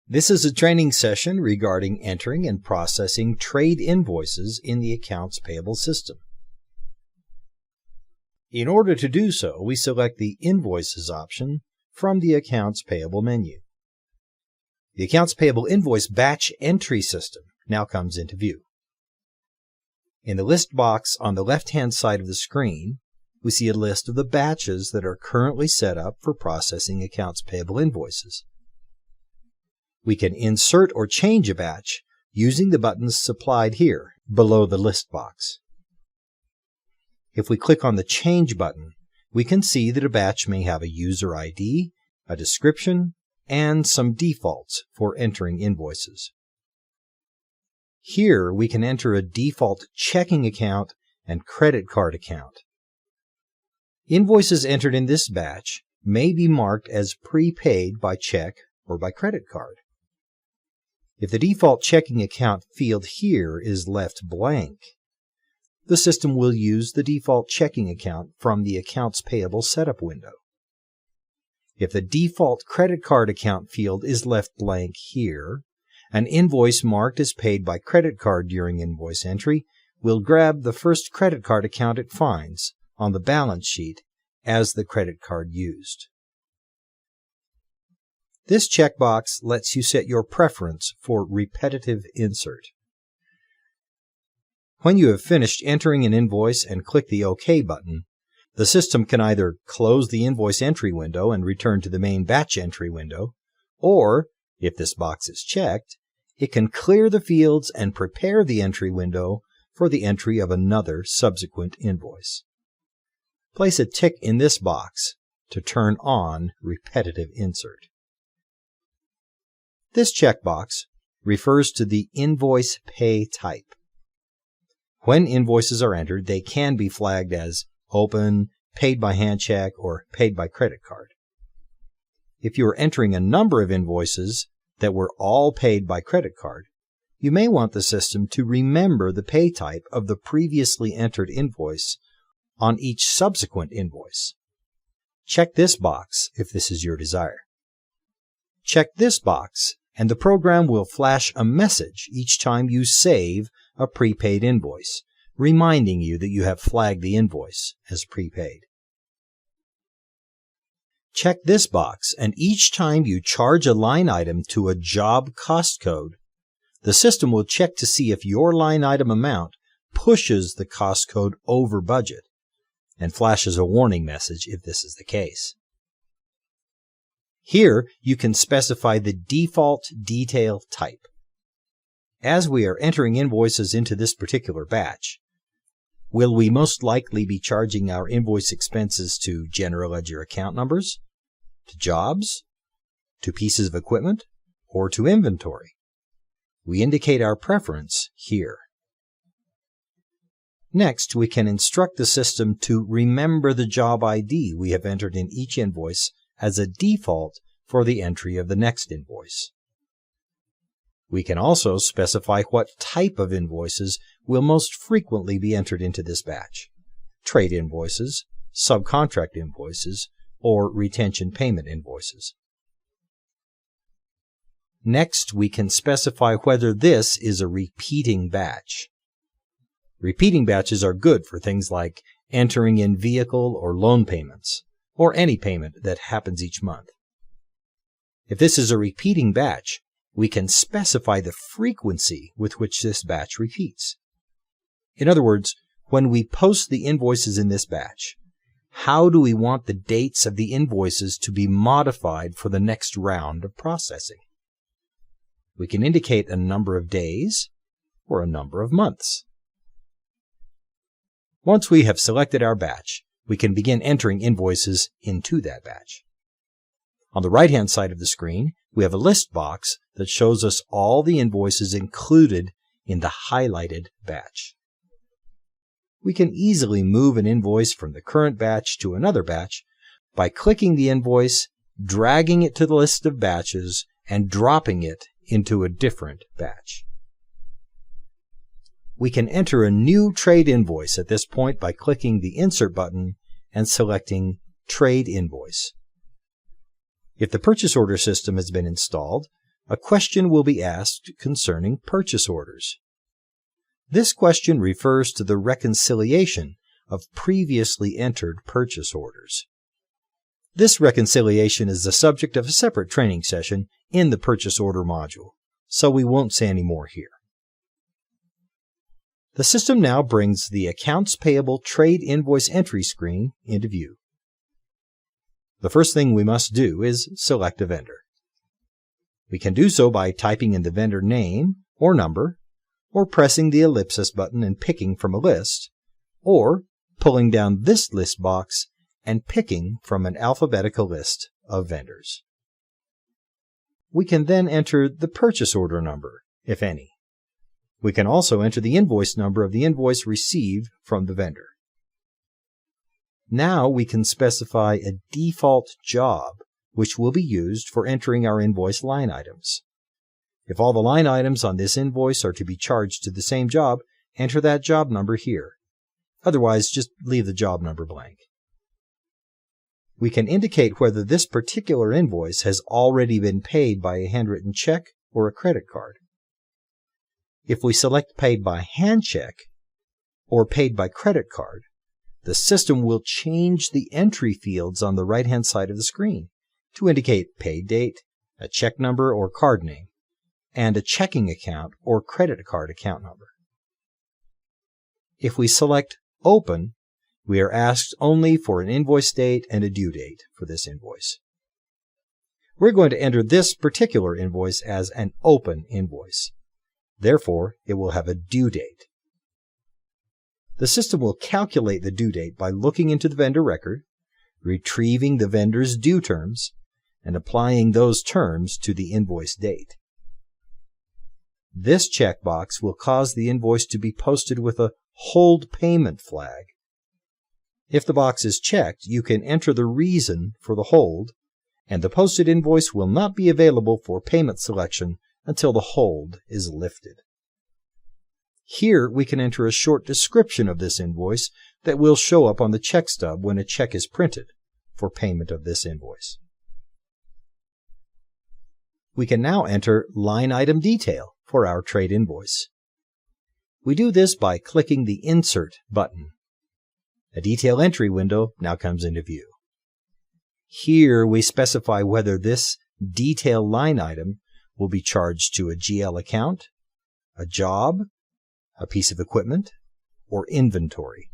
This is a training session regarding entering and processing trade invoices in the accounts payable system. In order to do so, we select the Invoices option from the Accounts Payable menu. The Accounts Payable Invoice Batch Entry System now comes into view. In the list box on the left-hand side of the screen, we see a list of the batches that are currently set up for processing accounts payable invoices. We can insert or change a batch using the buttons supplied here below the list box. If we click on the Change button, we can see that a batch may have a user ID, a description, and some defaults for entering invoices. Here we can enter a default checking account and credit card account. Invoices entered in this batch may be marked as prepaid by check or by credit card. If the default checking account field here is left blank, the system will use the default checking account from the Accounts Payable Setup window. If the default credit card account field is left blank here, an invoice marked as paid by credit card during invoice entry will grab the first credit card account it finds on the balance sheet as the credit card used. This checkbox lets you set your preference for repetitive insert. When you have finished entering an invoice and click the OK button, the system can either close the invoice entry window and return to the main batch entry window, or, if this box is checked, it can clear the fields and prepare the entry window for the entry of another subsequent invoice. Place a tick in this box to turn on repetitive insert. This checkbox refers to the invoice pay type. When invoices are entered, they can be flagged as open, paid by hand check, or paid by credit card. If you are entering a number of invoices that were all paid by credit card, you may want the system to remember the pay type of the previously entered invoice on each subsequent invoice. Check this box if this is your desire. Check this box and the program will flash a message each time you save a prepaid invoice, reminding you that you have flagged the invoice as prepaid. Check this box, and each time you charge a line item to a job cost code, the system will check to see if your line item amount pushes the cost code over budget, and flashes a warning message if this is the case. Here, you can specify the default detail type. As we are entering invoices into this particular batch, will we most likely be charging our invoice expenses to general ledger account numbers, to jobs, to pieces of equipment, or to inventory? We indicate our preference here. Next, we can instruct the system to remember the job ID we have entered in each invoice as a default for the entry of the next invoice. We can also specify what type of invoices will most frequently be entered into this batch: trade invoices, subcontract invoices, or retention payment invoices. Next, we can specify whether this is a repeating batch. Repeating batches are good for things like entering in vehicle or loan payments, or any payment that happens each month. If this is a repeating batch, we can specify the frequency with which this batch repeats. In other words, when we post the invoices in this batch, how do we want the dates of the invoices to be modified for the next round of processing? We can indicate a number of days or a number of months. Once we have selected our batch, we can begin entering invoices into that batch. On the right-hand side of the screen, we have a list box that shows us all the invoices included in the highlighted batch. We can easily move an invoice from the current batch to another batch by clicking the invoice, dragging it to the list of batches, and dropping it into a different batch. We can enter a new trade invoice at this point by clicking the Insert button and selecting Trade Invoice. If the purchase order system has been installed, a question will be asked concerning purchase orders. This question refers to the reconciliation of previously entered purchase orders. This reconciliation is the subject of a separate training session in the purchase order module, so we won't say any more here. The system now brings the Accounts Payable Trade Invoice Entry screen into view. The first thing we must do is select a vendor. We can do so by typing in the vendor name or number, or pressing the ellipsis button and picking from a list, or pulling down this list box and picking from an alphabetical list of vendors. We can then enter the purchase order number, if any. We can also enter the invoice number of the invoice received from the vendor. Now we can specify a default job, which will be used for entering our invoice line items. If all the line items on this invoice are to be charged to the same job, enter that job number here. Otherwise, just leave the job number blank. We can indicate whether this particular invoice has already been paid by a handwritten check or a credit card. If we select Paid by Hand Check or Paid by Credit Card, the system will change the entry fields on the right-hand side of the screen to indicate paid date, a check number or card name, and a checking account or credit card account number. If we select Open, we are asked only for an invoice date and a due date for this invoice. We're going to enter this particular invoice as an open invoice. Therefore, it will have a due date. The system will calculate the due date by looking into the vendor record, retrieving the vendor's due terms, and applying those terms to the invoice date. This checkbox will cause the invoice to be posted with a Hold Payment flag. If the box is checked, you can enter the reason for the hold, and the posted invoice will not be available for payment selection until the hold is lifted. Here we can enter a short description of this invoice that will show up on the check stub when a check is printed for payment of this invoice. We can now enter line item detail for our trade invoice. We do this by clicking the Insert button. A detail entry window now comes into view. Here we specify whether this detail line item will be charged to a GL account, a job, a piece of equipment, or inventory.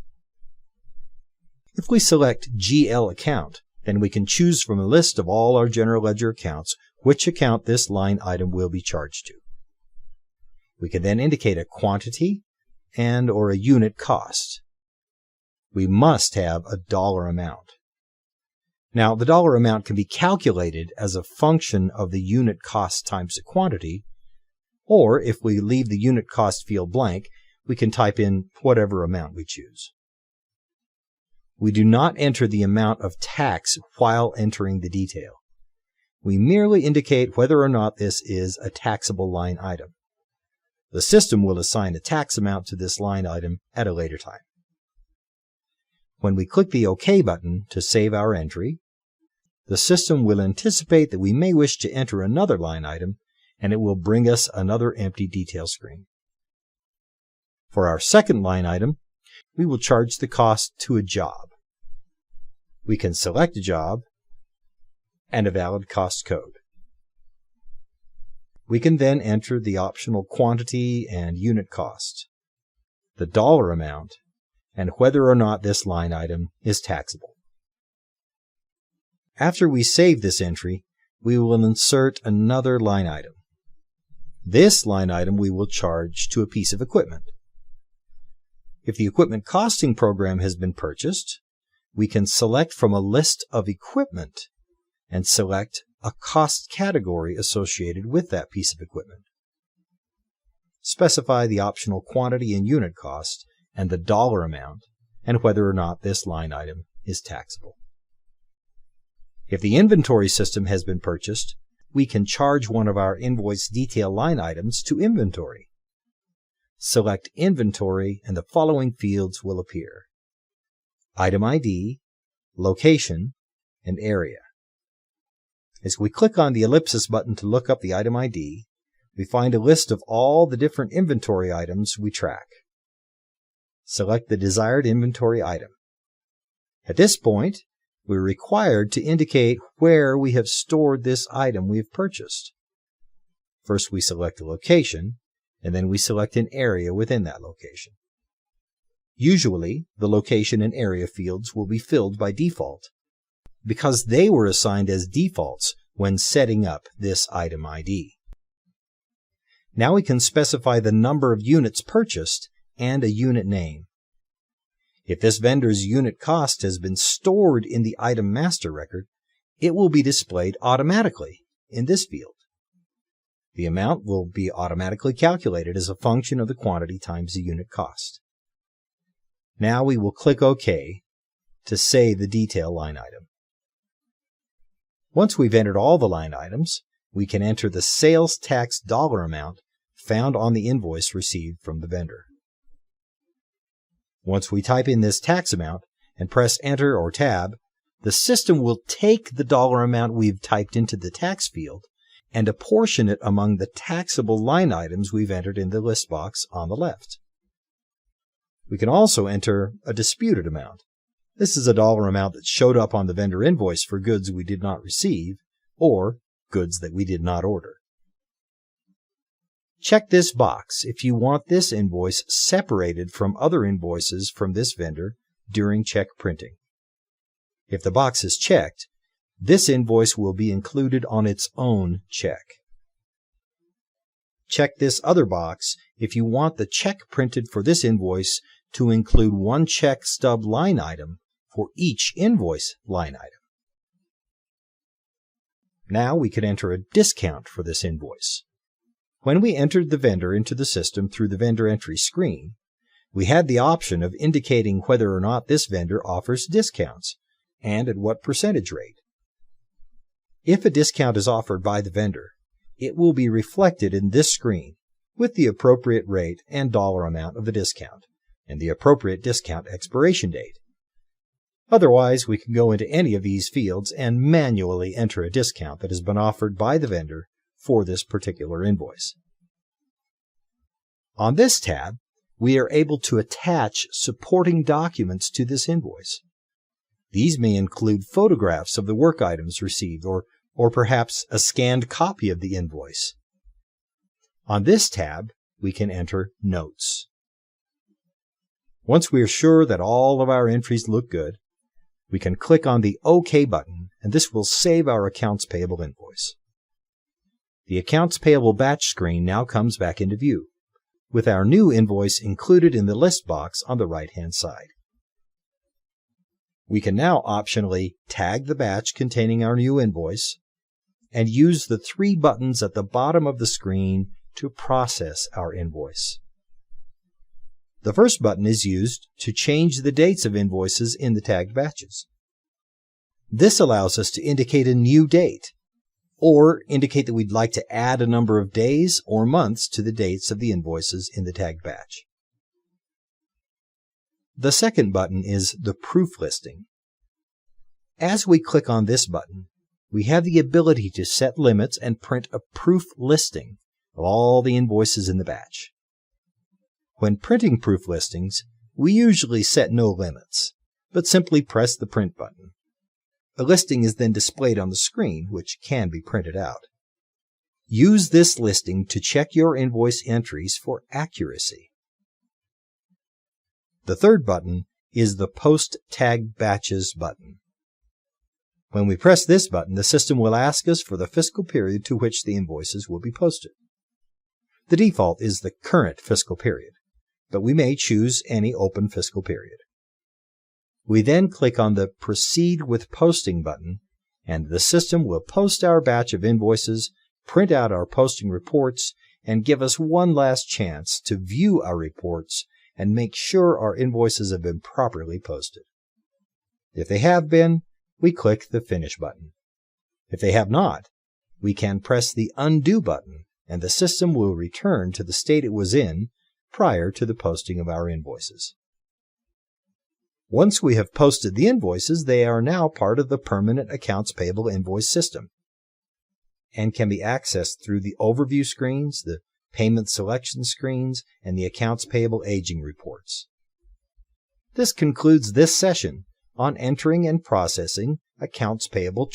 If we select GL account, then we can choose from a list of all our general ledger accounts which account this line item will be charged to. We can then indicate a quantity and or a unit cost. We must have a dollar amount. Now, the dollar amount can be calculated as a function of the unit cost times the quantity, or if we leave the unit cost field blank, we can type in whatever amount we choose. We do not enter the amount of tax while entering the detail. We merely indicate whether or not this is a taxable line item. The system will assign a tax amount to this line item at a later time. When we click the OK button to save our entry, the system will anticipate that we may wish to enter another line item, and it will bring us another empty detail screen. For our second line item, we will charge the cost to a job. We can select a job and a valid cost code. We can then enter the optional quantity and unit cost, the dollar amount, and whether or not this line item is taxable. After we save this entry, we will insert another line item. This line item we will charge to a piece of equipment. If the equipment costing program has been purchased, we can select from a list of equipment and select a cost category associated with that piece of equipment. Specify the optional quantity and unit cost and the dollar amount, and whether or not this line item is taxable. If the inventory system has been purchased, we can charge one of our invoice detail line items to inventory. Select Inventory and the following fields will appear: Item ID, Location, and Area. As we click on the ellipsis button to look up the item ID, we find a list of all the different inventory items we track. Select the desired inventory item. At this point, we're required to indicate where we have stored this item we have purchased. First, we select a location, and then we select an area within that location. Usually, the location and area fields will be filled by default, because they were assigned as defaults when setting up this item ID. Now we can specify the number of units purchased and a unit name. If this vendor's unit cost has been stored in the item master record, it will be displayed automatically in this field. The amount will be automatically calculated as a function of the quantity times the unit cost. Now we will click OK to save the detail line item. Once we've entered all the line items, we can enter the sales tax dollar amount found on the invoice received from the vendor. Once we type in this tax amount and press Enter or Tab, the system will take the dollar amount we've typed into the tax field and apportion it among the taxable line items we've entered in the list box on the left. We can also enter a disputed amount. This is a dollar amount that showed up on the vendor invoice for goods we did not receive or goods that we did not order. Check this box if you want this invoice separated from other invoices from this vendor during check printing. If the box is checked, this invoice will be included on its own check. Check this other box if you want the check printed for this invoice to include one check stub line item for each invoice line item. Now we can enter a discount for this invoice. When we entered the vendor into the system through the vendor entry screen, we had the option of indicating whether or not this vendor offers discounts and at what percentage rate. If a discount is offered by the vendor, it will be reflected in this screen with the appropriate rate and dollar amount of the discount and the appropriate discount expiration date. Otherwise, we can go into any of these fields and manually enter a discount that has been offered by the vendor for this particular invoice. On this tab, we are able to attach supporting documents to this invoice. These may include photographs of the work items received or perhaps a scanned copy of the invoice. On this tab, we can enter notes. Once we are sure that all of our entries look good, we can click on the OK button, and this will save our accounts payable invoice. The accounts payable batch screen now comes back into view, with our new invoice included in the list box on the right-hand side. We can now optionally tag the batch containing our new invoice and use the 3 buttons at the bottom of the screen to process our invoice. The first button is used to change the dates of invoices in the tagged batches. This allows us to indicate a new date or indicate that we'd like to add a number of days or months to the dates of the invoices in the tagged batch. The second button is the proof listing. As we click on this button, we have the ability to set limits and print a proof listing of all the invoices in the batch. When printing proof listings, we usually set no limits, but simply press the print button. A listing is then displayed on the screen, which can be printed out. Use this listing to check your invoice entries for accuracy. The third button is the Post Tagged Batches button. When we press this button, the system will ask us for the fiscal period to which the invoices will be posted. The default is the current fiscal period, but we may choose any open fiscal period. We then click on the Proceed with Posting button, and the system will post our batch of invoices, print out our posting reports, and give us one last chance to view our reports and make sure our invoices have been properly posted. If they have been, we click the Finish button. If they have not, we can press the Undo button, and the system will return to the state it was in prior to the posting of our invoices. Once we have posted the invoices, they are now part of the permanent accounts payable invoice system. and can be accessed through the overview screens, the payment selection screens, and the accounts payable aging reports. This concludes this session on entering and processing accounts payable